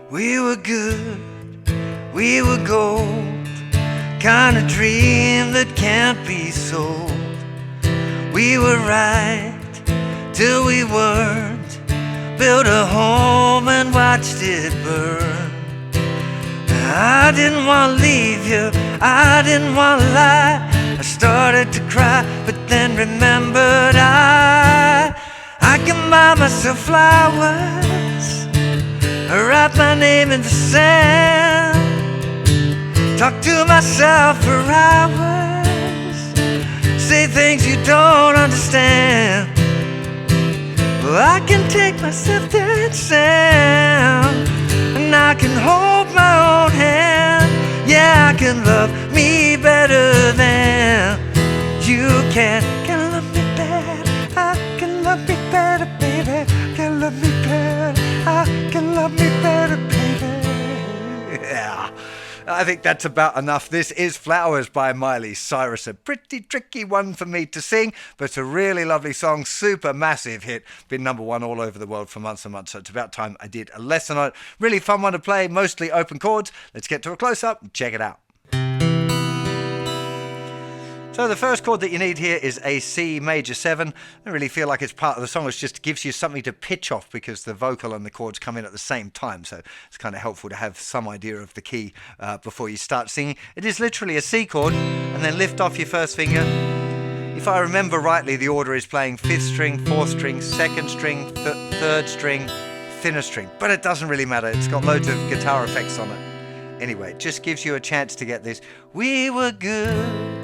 We were good, we were gold, kind of dream that can't be sold. We were right till we weren't, built a home and watched it burn. I didn't want to leave you, I didn't want to lie. I started to cry, but then remembered I can buy myself flowers, write my name in the sand, talk to myself for hours, say things you don't understand. Well, I can take myself dancing, and I can hold my own hand. Yeah, I can love me better than you can. Can love me better, I can love me better, baby. Can love me better, I can love me better, baby. Yeah, I think that's about enough. This is Flowers by Miley Cyrus. A pretty tricky one for me to sing, but it's a really lovely song, super massive hit. Been number one all over the world for months and months, so it's about time I did a lesson on it. Really fun one to play, mostly open chords. Let's get to a close-up and check it out. So the first chord that you need here is a C major 7. I don't really feel like it's part of the song. It just gives you something to pitch off because the vocal and the chords come in at the same time. So it's kind of helpful to have some idea of the key before you start singing. It is literally a C chord, and then lift off your first finger. If I remember rightly, the order is playing 5th string, 4th string, 2nd string, 3rd string, thinner string. But it doesn't really matter. It's got loads of guitar effects on it. Anyway, it just gives you a chance to get this. We were good.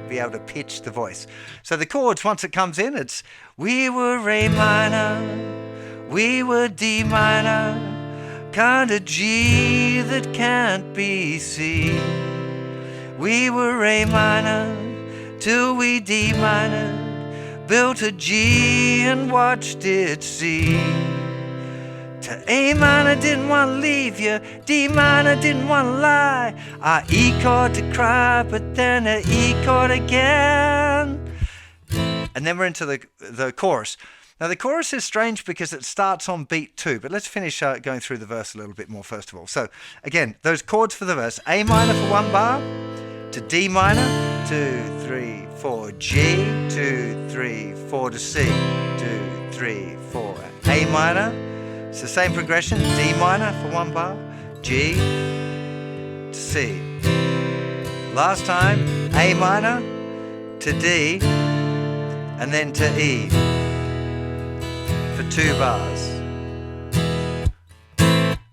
Be able to pitch the voice. So the chords, once it comes in, it's we were A minor, we were D minor, kind of G that can't be C. We were A minor till we D minor, built a G and watched it C. To A minor, didn't want to leave you, D minor, didn't want to lie. I E chord to cry, but then a E chord again. And then we're into the chorus. Now the chorus is strange because it starts on beat 2, but let's finish going through the verse a little bit more first of all. So again, those chords for the verse: A minor for 1 bar, to D minor, 2, 3, 4, G, 2, 3, 4 to C, 2, 3, 4, A minor. It's the same progression, D minor for 1 bar, G to C. Last time, A minor to D, and then to E for 2 bars.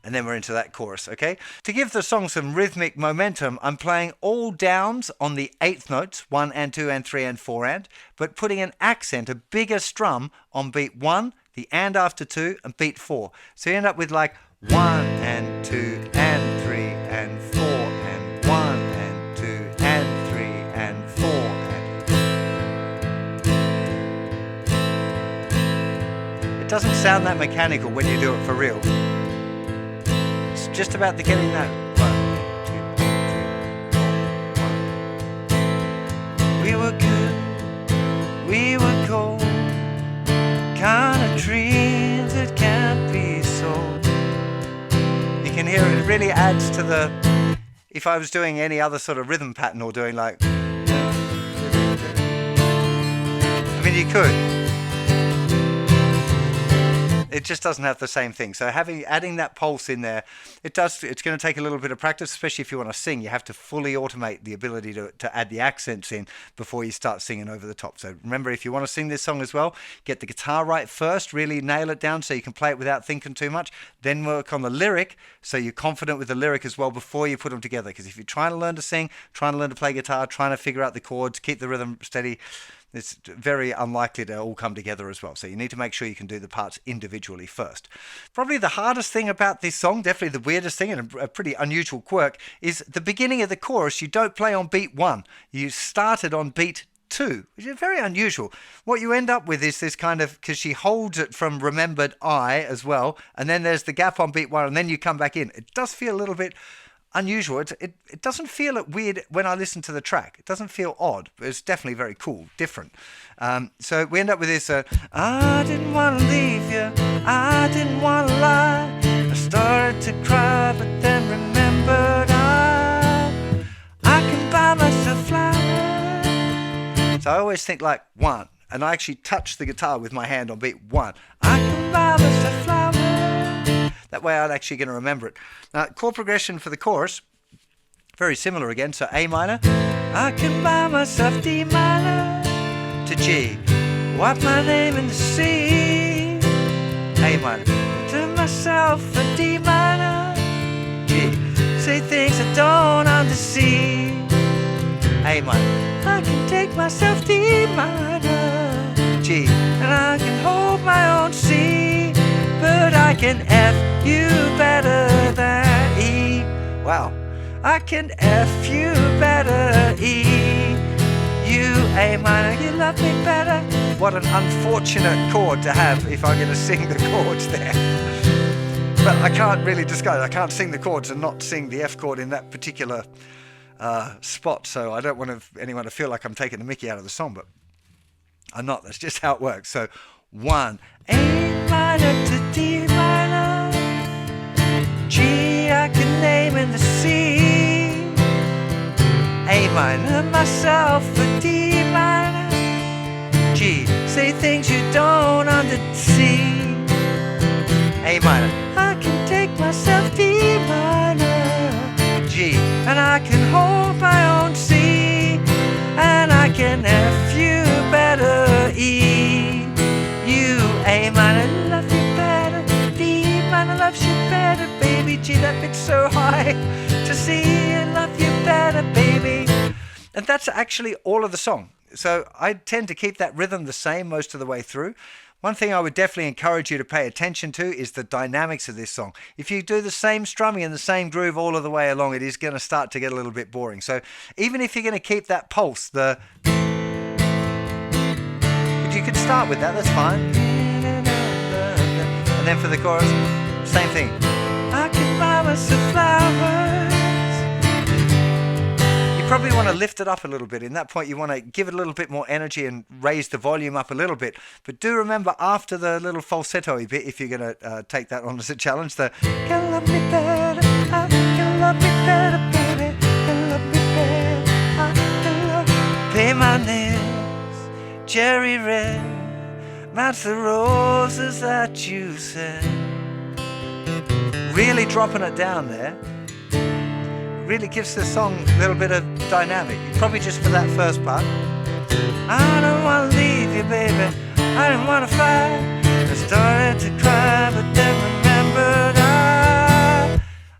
And then we're into that chorus, okay? To give the song some rhythmic momentum, I'm playing all downs on the 8th notes, 1 and 2 and 3 and 4 and, but putting an accent, a bigger strum on beat 1, the and after 2, and beat 4. So you end up with like 1 and 2 and 3 and 4 and 1 and 2 and 3 and 4 and... It doesn't sound that mechanical when you do it for real. It's just about the getting that 1, 2, 3, 4, 1. We were good, we were cold, kind of dreams that can't be sold. You can hear it really adds to the, if I was doing any other sort of rhythm pattern or doing like, I mean you could. It just doesn't have the same thing. So adding that pulse in there, it's going to take a little bit of practice, especially if you want to sing. You have to fully automate the ability to add the accents in before you start singing over the top. So remember, if you want to sing this song as well, get the guitar right first, really nail it down so you can play it without thinking too much. Then work on the lyric so you're confident with the lyric as well before you put them together. Because if you're trying to learn to sing, trying to learn to play guitar, trying to figure out the chords, keep the rhythm steady, it's very unlikely to all come together as well. So you need to make sure you can do the parts individually first. Probably the hardest thing about this song, definitely the weirdest thing and a pretty unusual quirk, is the beginning of the chorus. You don't play on beat 1. You started on beat 2, which is very unusual. What you end up with is this kind of, because she holds it from remembered I as well, and then there's the gap on beat 1, and then you come back in. It does feel a little bit unusual. It doesn't feel weird when I listen to the track. It doesn't feel odd, but it's definitely very cool, different. So we end up with this, I didn't want to leave you, I didn't want to lie, I started to cry, always think like 1, and I actually touch the guitar with my hand on beat 1. I can buy myself flowers. That way I'm actually going to remember it. Now, chord progression for the chorus, very similar again. So A minor, I can buy myself D minor to G. Wipe my name in the sea. A minor, to myself a D minor, G. Say things I don't understand. A minor, I can take myself D minor, G, and I can hold my own C, but I can F you better than E. Wow, I can F you better E. You A minor, you love me better. What an unfortunate chord to have if I'm going to sing the chords there. But I can't really disguise. I can't sing the chords and not sing the F chord in that particular spot. So I don't want anyone to feel like I'm taking the mickey out of the song, but I'm not. That's just how it works. So 1, A minor to D minor, G I can name in the C. A minor myself for D minor, G say things you don't understand. A minor, I can take myself D minor, G, and I can hold my own C, and I can F you better E. You A minor love you better, D minor loves you better, baby. G that bit's so high to C, I love you better, baby. And that's actually all of the song. So I tend to keep that rhythm the same most of the way through. One thing I would definitely encourage you to pay attention to is the dynamics of this song. If you do the same strumming and the same groove all of the way along, it is going to start to get a little bit boring. So even if you're going to keep that pulse, you can start with that, that's fine. And then for the chorus, same thing. I can buy myself flowers. Probably want to lift it up a little bit. In that point you want to give it a little bit more energy and raise the volume up a little bit, but do remember after the little falsetto-y bit, if you're going to take that on as a challenge, the can love me better, I can love me better, baby, can love me better, I can love. Pay my nails cherry red, match the roses that you said. Really dropping it down there really gives the song a little bit of dynamic, probably just for that first part. I don't want to leave you, baby, I didn't want to fight. I started to cry, but then remembered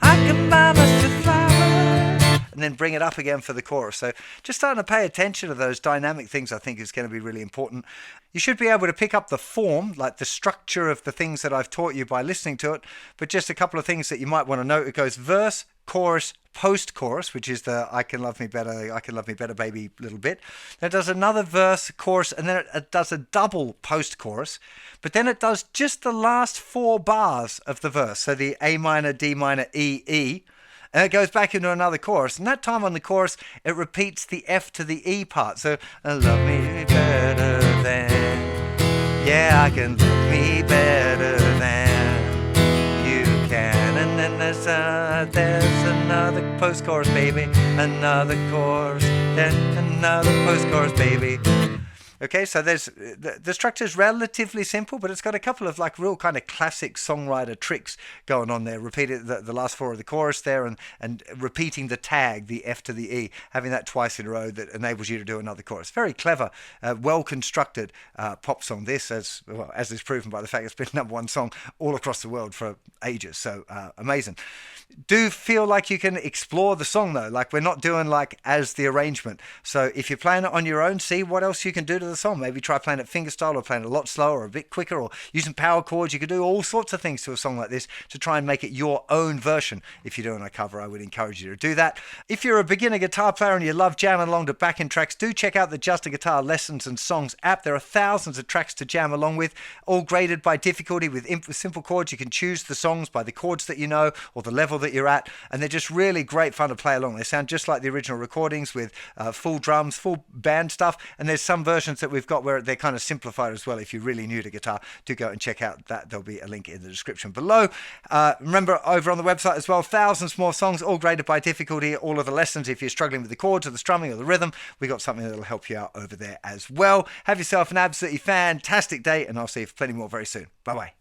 I can buy myself flowers, and then bring it up again for the chorus. So just starting to pay attention to those dynamic things, I think is going to be really important. You should be able to pick up the form, like the structure of the things that I've taught you by listening to it, but just a couple of things that you might want to note. It goes verse, chorus, post-chorus, which is the I can love me better, baby little bit. Then it does another verse, chorus, and then it does a double post-chorus, but then it does just the last 4 bars of the verse, so the A minor, D minor, E, E, and it goes back into another chorus, and that time on the chorus it repeats the F to the E part, so love me better than, yeah, I can love me better than you can. And then there's another post-chorus, baby, another chorus, then another post-chorus, baby. Okay, so there's the structure is relatively simple, but it's got a couple of like real kind of classic songwriter tricks going on there. Repeating the last 4 of the chorus there, and repeating the tag, the F to the E, having that twice in a row that enables you to do another chorus. Very clever, well-constructed pop song. This, as is proven by the fact it's been #1 song all across the world for ages. So amazing. Do feel like you can explore the song though, like we're not doing like as the arrangement. So if you're playing it on your own, see what else you can do to the song. Maybe try playing it fingerstyle, or playing it a lot slower or a bit quicker, or using power chords. You could do all sorts of things to a song like this to try and make it your own version. If you're doing a cover, I would encourage you to do that. If you're a beginner guitar player and you love jamming along to backing tracks, do check out the JustinGuitar Lessons and Songs app. There are thousands of tracks to jam along with, all graded by difficulty with simple chords. You can choose the songs by the chords that you know or the level that you're at, and they're just really great fun to play along. They sound just like the original recordings with full drums, full band stuff, and there's some versions arrangements that we've got where they're kind of simplified as well. If you're really new to guitar, do go and check out that. There'll be a link in the description below. Remember, over on the website as well, thousands more songs, all graded by difficulty, all of the lessons. If you're struggling with the chords or the strumming or the rhythm, we got something that'll help you out over there as well. Have yourself an absolutely fantastic day, and I'll see you for plenty more very soon. Bye bye.